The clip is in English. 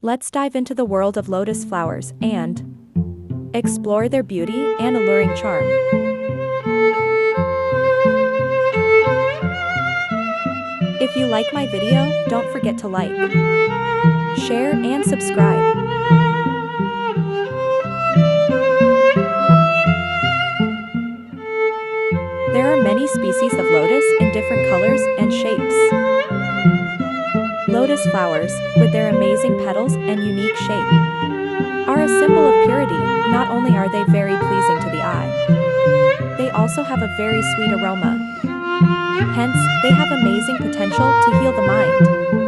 Let's dive into the world of lotus flowers and explore their beauty and alluring charm. If you like my video, don't forget to like, share, and subscribe. There are many species of lotus in different colors and shapes. Lotus flowers, with their amazing petals and unique shape, are a symbol of purity. Not only are they very pleasing to the eye, they also have a very sweet aroma. Hence, they have amazing potential to heal the mind.